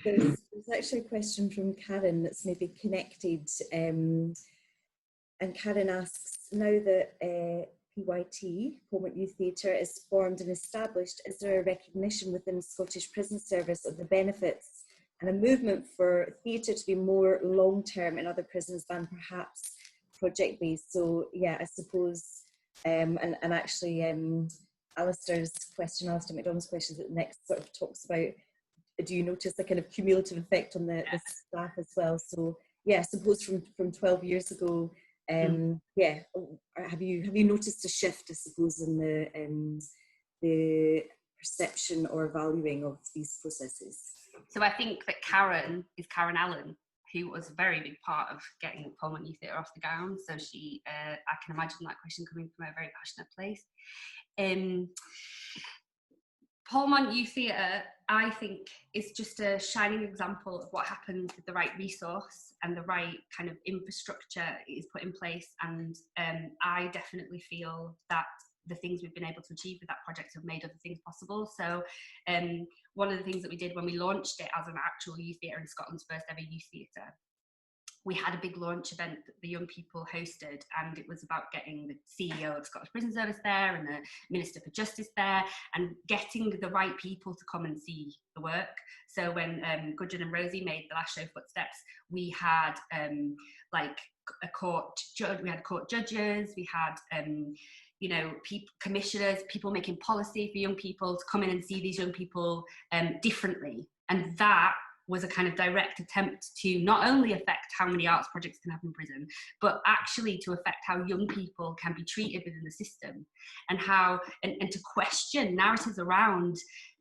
There's actually a question from Karen that's maybe connected, and Karen asks, now that PYT, Polmont Youth Theatre, is formed and established, is there a recognition within the Scottish Prison Service of the benefits and a movement for theatre to be more long-term in other prisons than perhaps project-based? So yeah, I suppose, and actually Alistair McDonald's question that next sort of talks about, do you notice a kind of cumulative effect on the staff as well? So yeah, I suppose from 12 years ago, yeah, have you noticed a shift, I suppose, in the perception or valuing of these processes? So I think that Karen Allen, who was a very big part of getting Polmont Youth Theatre off the ground. So she, I can imagine that question coming from a very passionate place. Polmont Youth Theatre, I think, is just a shining example of what happens with the right resource and the right kind of infrastructure is put in place. And I definitely feel that the things we've been able to achieve with that project have made other things possible. So one of the things that we did when we launched it as an actual youth theatre in Scotland's first ever youth theatre, we had a big launch event that the young people hosted, and it was about getting the CEO of Scottish Prison Service there and the Minister for Justice there, and getting the right people to come and see the work. So when Gudrun and Rosie made the last show Footsteps, we had like a court judge, we had court judges, we had you know, commissioners, people making policy for young people to come in and see these young people differently. And that was a kind of direct attempt to not only affect how many arts projects can happen in prison, but actually to affect how young people can be treated within the system, and how, and to question narratives around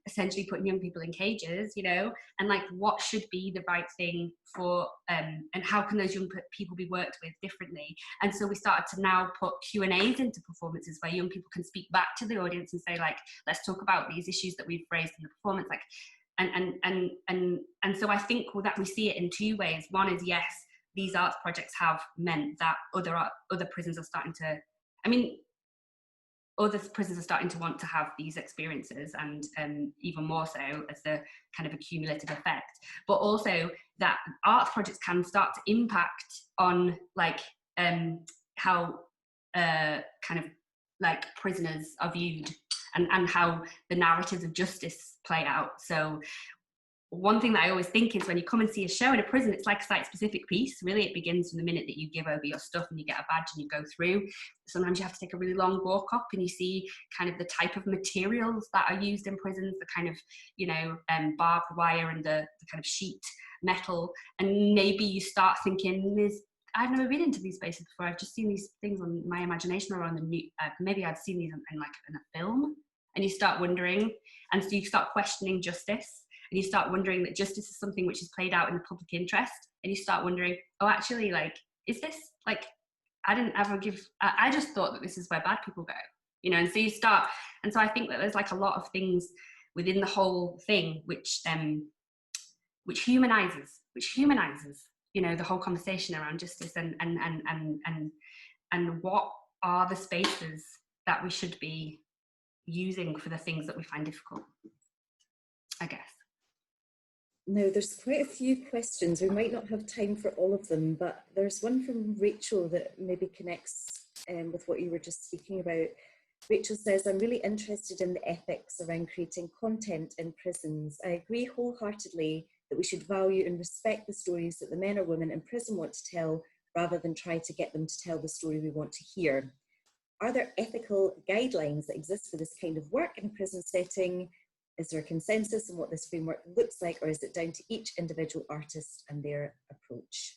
essentially putting young people in cages, you know, and like what should be the right thing for, and how can those young people be worked with differently. And so we started to now put Q&As into performances where young people can speak back to the audience and say, like, let's talk about these issues that we've raised in the performance, like, and so I think that we see it in two ways. One is, yes, these arts projects have meant that other prisons are starting to, I mean, other prisons are starting to want to have these experiences, and even more so as the kind of a cumulative effect. But also that arts projects can start to impact on like how kind of like prisoners are viewed, and how the narratives of justice play out. So one thing that I always think is when you come and see a show in a prison, it's like a site-specific piece. Really, it begins from the minute that you give over your stuff and you get a badge and you go through. Sometimes you have to take a really long walk up and you see kind of the type of materials that are used in prisons, the kind of, you know, barbed wire and the kind of sheet metal. And maybe you start thinking, I've never been into these spaces before. I've just seen these things on my imagination or on the new, maybe I'd seen these in a film. And you start wondering, and so you start questioning justice. And you start wondering that justice is something which is played out in the public interest. And you start wondering, oh, actually, like, is this, like, I didn't ever give, I just thought that this is where bad people go, you know? And so you start, and so I think that there's like a lot of things within the whole thing which humanizes, you know, the whole conversation around justice, and what are the spaces that we should be using for the things that we find difficult, I guess. Now, there's quite a few questions. We might not have time for all of them, but there's one from Rachel that maybe connects with what you were just speaking about. Rachel says, I'm really interested in the ethics around creating content in prisons. I agree wholeheartedly that we should value and respect the stories that the men or women in prison want to tell, rather than try to get them to tell the story we want to hear. Are there ethical guidelines that exist for this kind of work in a prison setting? Is there a consensus on what this framework looks like, or is it down to each individual artist and their approach?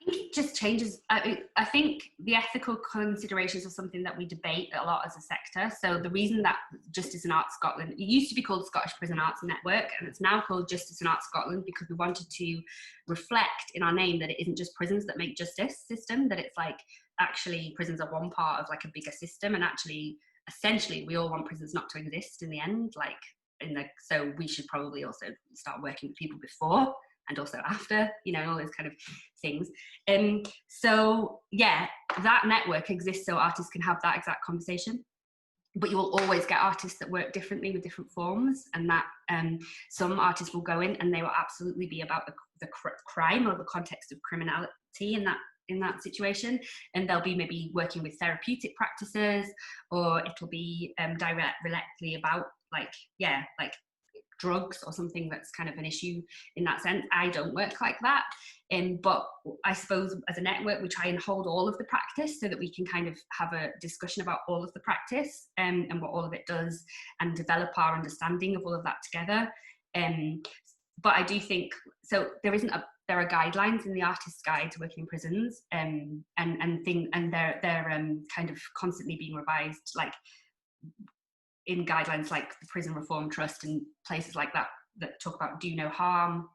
I think it just changes. I think the ethical considerations are something that we debate a lot as a sector. So the reason that Justice and Arts Scotland, it used to be called Scottish Prison Arts Network, and it's now called Justice and Arts Scotland, because we wanted to reflect in our name that it isn't just prisons that make justice system, that it's like actually prisons are one part of like a bigger system, and actually essentially we all want prisons not to exist in the end, like so we should probably also start working with people before and also after, you know, all those kind of things. So yeah, that network exists so artists can have that exact conversation, but you will always get artists that work differently with different forms, and that some artists will go in and they will absolutely be about the crime or the context of criminality in that situation, and they'll be maybe working with therapeutic practices, or it'll be directly about like drugs or something that's kind of an issue in that sense. I don't work like that, but I suppose as a network we try and hold all of the practice so that we can kind of have a discussion about all of the practice and what all of it does, and develop our understanding of all of that together. But I do think, so there are guidelines in the Artist's Guide to Working in Prisons, and they're kind of constantly being revised, like in guidelines like the Prison Reform Trust and places like that talk about do no harm.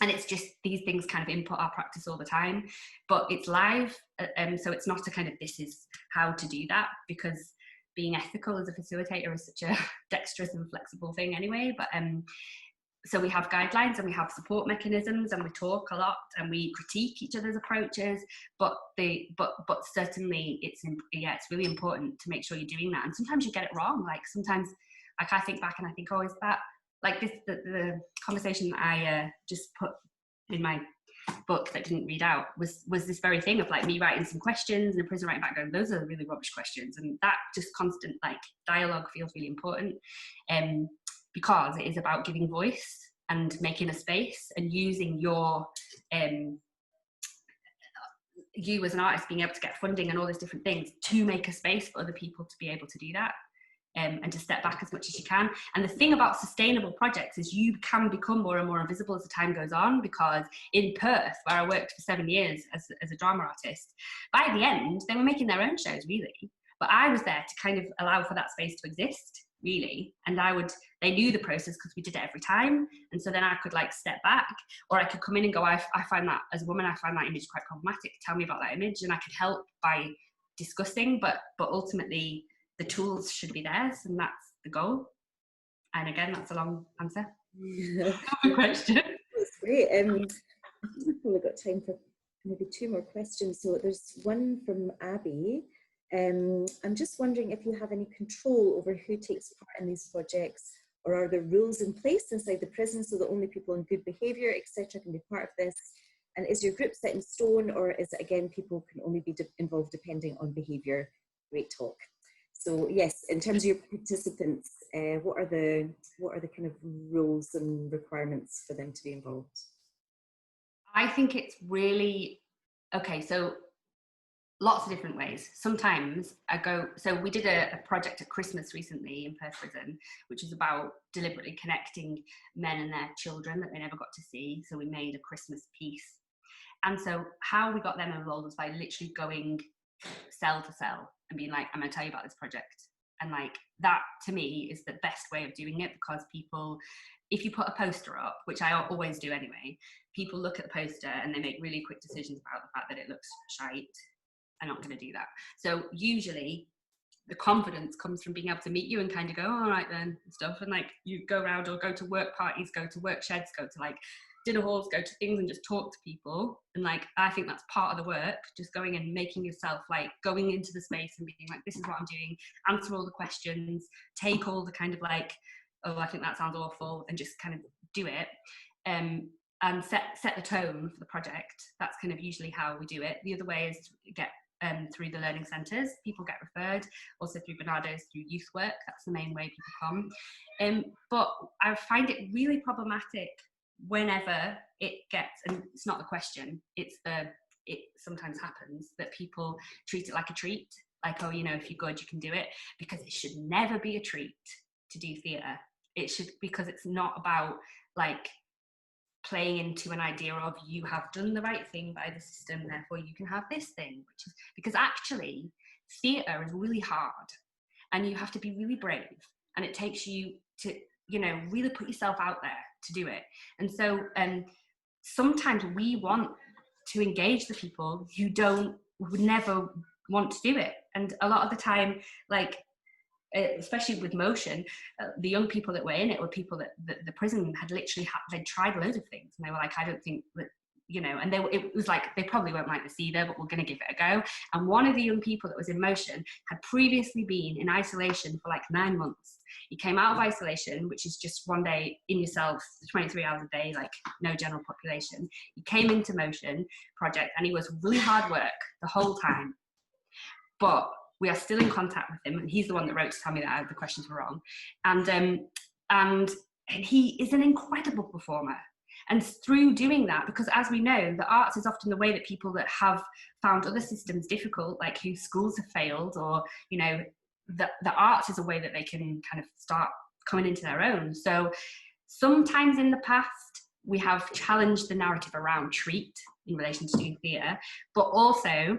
And it's just, these things kind of input our practice all the time, but it's live, so it's not a kind of this is how to do that, because being ethical as a facilitator is such a dexterous and flexible thing anyway. But so we have guidelines and we have support mechanisms, and we talk a lot and we critique each other's approaches, but certainly it's really important to make sure you're doing that. And sometimes you get it wrong. Like sometimes, like I think back and I think, oh, is that like this, the conversation that I just put in my book that didn't read out was this very thing of like me writing some questions and a prison writing back going, those are really rubbish questions. And that just constant like dialogue feels really important. Because it is about giving voice and making a space and using your you as an artist being able to get funding and all these different things to make a space for other people to be able to do that. And to step back as much as you can. And the thing about sustainable projects is you can become more and more invisible as the time goes on, because in Perth, where I worked for 7 years as a drama artist, by the end, they were making their own shows, really. But I was there to kind of allow for that space to exist, really. And they knew the process because we did it every time. And so then I could like step back, or I could come in and go, I find that, as a woman, I find that image quite problematic. Tell me about that image. And I could help by discussing, but ultimately, the tools should be theirs, and that's the goal. And again, that's a long answer. Good question. That's great. I think we've probably got time for maybe 2 more questions. So there's one from Abby. I'm just wondering if you have any control over who takes part in these projects, or are there rules in place inside the prison so that only people in good behaviour, etc., can be part of this? And is your group set in stone, or is it, again, people can only be involved depending on behaviour? Great talk. So yes, in terms of your participants, what are the kind of rules and requirements for them to be involved? I think it's really, okay, so lots of different ways. Sometimes so we did a project at Christmas recently in Perth Prison, which is about deliberately connecting men and their children that they never got to see. So we made a Christmas piece. And so how we got them involved was by literally going cell to cell and being like, I'm going to tell you about this project. And like, that to me is the best way of doing it, because people, if you put a poster up, which I always do anyway, people look at the poster and they make really quick decisions about the fact that it looks shite. I'm not going to do that. So usually the confidence comes from being able to meet you and kind of go, all right then, and stuff. And like, you go around or go to work parties, go to work sheds, go to like dinner halls, go to things and just talk to people. And like, I think that's part of the work, just going and making yourself like going into the space and being like, this is what I'm doing, answer all the questions, take all the kind of like, oh, I think that sounds awful, and just kind of do it. And set the tone for the project. That's kind of usually how we do it. The other way is to get through the learning centres. People get referred, also through Bernardo's, through youth work. That's the main way people come. But I find it really problematic whenever it gets, and it's not the question, it sometimes happens that people treat it like a treat, like, oh, you know, if you're good, you can do it, because it should never be a treat to do theatre. It should, because it's not about like playing into an idea of you have done the right thing by the system, therefore you can have this thing, which is because actually theatre is really hard and you have to be really brave, and it takes you to, you know, really put yourself out there to do it. And so sometimes we want to engage the people who would never want to do it. And a lot of the time, like, especially with motion, the young people that were in it were people that the prison had literally they'd tried loads of things, and they were like, I don't think that, you know, and it was like, they probably won't like this either, but we're going to give it a go. And one of the young people that was in motion had previously been in isolation for like 9 months. He came out of isolation, which is just one day in yourself, 23 hours a day, like no general population. He came into motion project, and he was really hard work the whole time. But we are still in contact with him, and he's the one that wrote to tell me that the questions were wrong. And he is an incredible performer. And through doing that, because as we know, the arts is often the way that people that have found other systems difficult, like whose schools have failed, or, you know, the arts is a way that they can kind of start coming into their own. So sometimes in the past, we have challenged the narrative around treat in relation to doing theatre, but also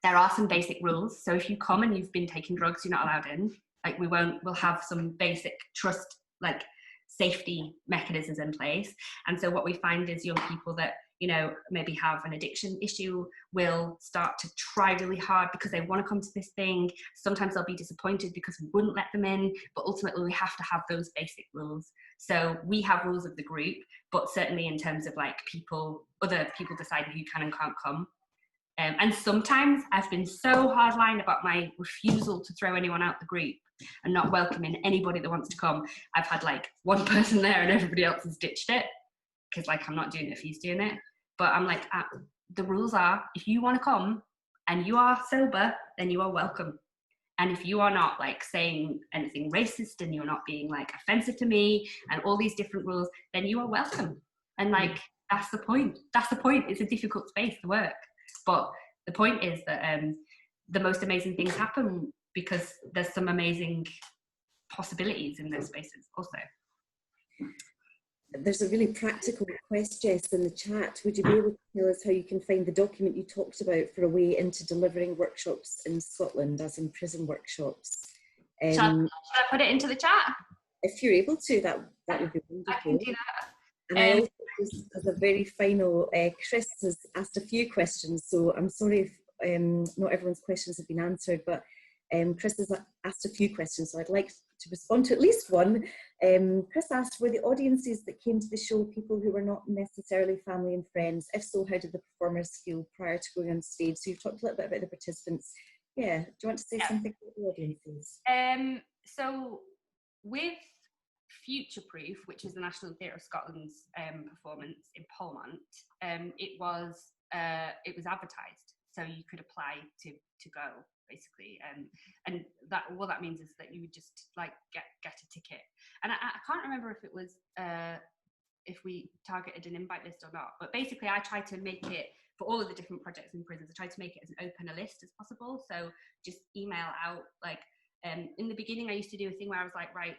there are some basic rules. So if you come and you've been taking drugs, you're not allowed in. Like, we'll have some basic trust, like safety mechanisms in place. And so what we find is young people that, you know, maybe have an addiction issue will start to try really hard because they want to come to this thing. Sometimes they'll be disappointed because we wouldn't let them in, but ultimately we have to have those basic rules. So we have rules of the group, but certainly in terms of like other people deciding who can and can't come. And sometimes I've been so hardline about my refusal to throw anyone out the group and not welcoming anybody that wants to come. I've had like one person there and everybody else has ditched it because like, I'm not doing it if he's doing it. But I'm like, the rules are, if you want to come and you are sober, then you are welcome. And if you are not like saying anything racist and you're not being like offensive to me and all these different rules, then you are welcome. And like, that's the point. It's a difficult space to work. But the point is that the most amazing things happen because there's some amazing possibilities in those spaces also. There's a really practical request, Jess, in the chat. Would you be able to tell us how you can find the document you talked about for a way into delivering workshops in Scotland, as in prison workshops? Shall I put it into the chat? If you're able to, that would be wonderful. I can do that. And I also, just as a very final, Chris has asked a few questions, so I'm sorry if not everyone's questions have been answered, but Chris has asked a few questions, so I'd like to respond to at least one. Chris asked, were the audiences that came to the show people who were not necessarily family and friends? If so, how did the performers feel prior to going on stage? So you've talked a little bit about the participants. Yeah, do you want to say something about the audiences? So with Future Proof, which is the National Theatre of Scotland's performance in Polmont, it was advertised, so you could apply to go, basically, and that what that means is that you would just like get a ticket. And I can't remember if it was if we targeted an invite list or not, but basically I tried to make it for all of the different projects in prisons. I tried to make it as open a list as possible, so just email out, like in the beginning I used to do a thing where I was like, right,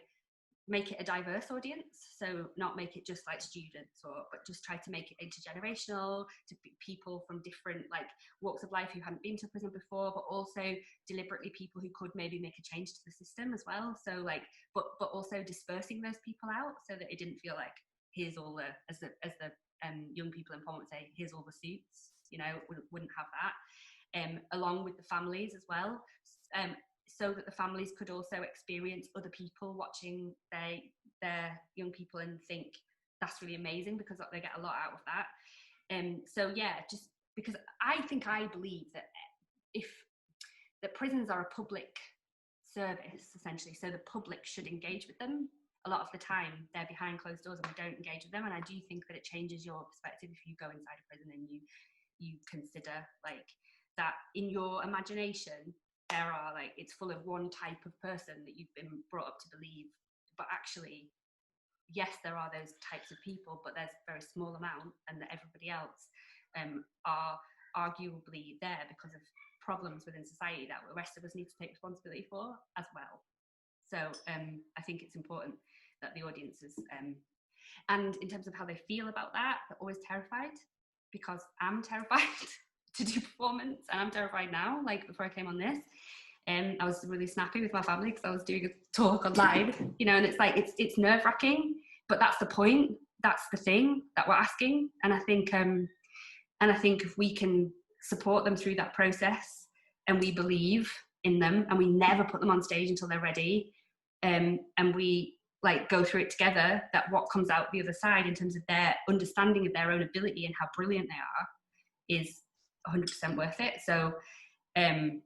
make it a diverse audience, so not make it just like students, but just try to make it intergenerational, to people from different like walks of life who hadn't been to prison before, but also deliberately people who could maybe make a change to the system as well. So like, but also dispersing those people out so that it didn't feel like here's all the, as the young people in Parliament say, here's all the suits, you know, wouldn't have that. Along with the families as well. So that the families could also experience other people watching their young people and think that's really amazing, because they get a lot out of that. So yeah, just because I believe that prisons are a public service essentially, so the public should engage with them. A lot of the time they're behind closed doors and we don't engage with them, and I do think that it changes your perspective if you go inside a prison and you consider like that in your imagination there are like, it's full of one type of person that you've been brought up to believe, but actually, yes, there are those types of people, but there's a very small amount, and that everybody else are arguably there because of problems within society that the rest of us need to take responsibility for as well. So I think it's important that the audiences, and in terms of how they feel about that, they're always terrified, because I'm terrified to do performance, and I'm terrified now. Like before I came on this, I was really snappy with my family because I was doing a talk online, you know, and it's like it's nerve-wracking, but that's the point. That's the thing that we're asking, and I think if we can support them through that process, and we believe in them, and we never put them on stage until they're ready, and we like go through it together, that what comes out the other side in terms of their understanding of their own ability and how brilliant they are is 100% worth it. So and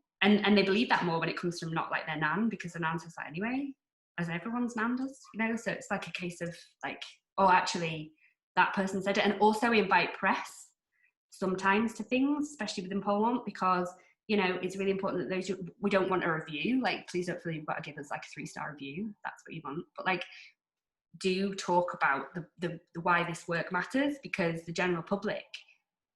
they believe that more when it comes from not like their nan, because the nan says that anyway, as everyone's nan does, you know. So it's like a case of like, oh, actually that person said it. And also we invite press sometimes to things, especially within Polmont, because you know it's really important that we don't want a review, like please don't feel you've got to give us like a 3-star review, that's what you want, but like do talk about the why this work matters, because the general public.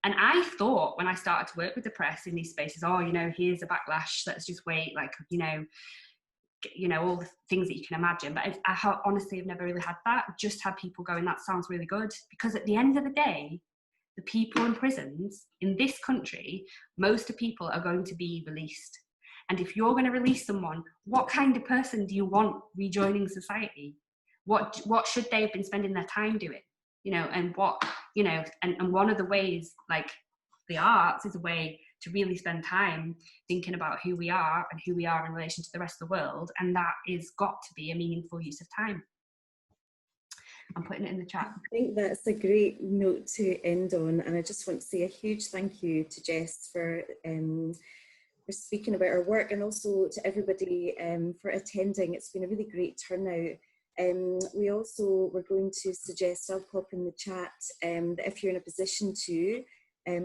And I thought when I started to work with the press in these spaces, oh, you know, here's a backlash, let's just wait, like, you know, all the things that you can imagine. But I honestly have never really had that. Just had people going, that sounds really good. Because at the end of the day, the people in prisons in this country, most of people are going to be released. And if you're going to release someone, what kind of person do you want rejoining society? What should they have been spending their time doing? You know, and what, you know, and one of the ways, like the arts is a way to really spend time thinking about who we are and who we are in relation to the rest of the world. And that is got to be a meaningful use of time. I'm putting it in the chat. I think that's a great note to end on. And I just want to say a huge thank you to Jess for speaking about our work, and also to everybody for attending. It's been a really great turnout. We also were going to suggest, I'll pop in the chat, that if you're in a position to,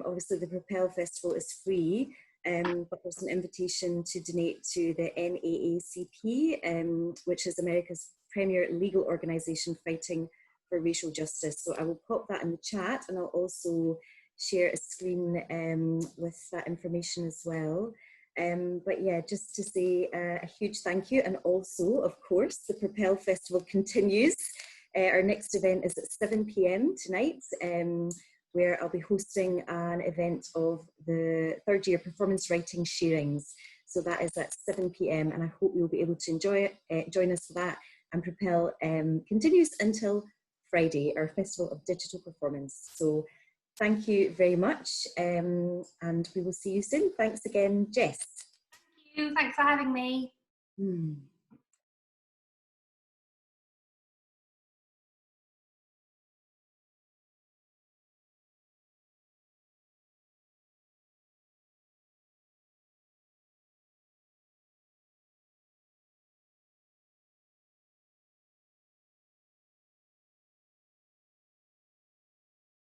obviously the Propel Festival is free, but there's an invitation to donate to the NAACP, which is America's premier legal organisation fighting for racial justice. So I will pop that in the chat, and I'll also share a screen with that information as well. But yeah, just to say a huge thank you. And also, of course, the Propel Festival continues. Our next event is at 7 p.m. tonight, where I'll be hosting an event of the third year performance writing sharings. So that is at 7 p.m. and I hope you'll be able to enjoy it, join us for that. And Propel continues until Friday, our Festival of Digital Performance. So thank you very much, and we will see you soon. Thanks again, Jess. Thank you. Thanks for having me.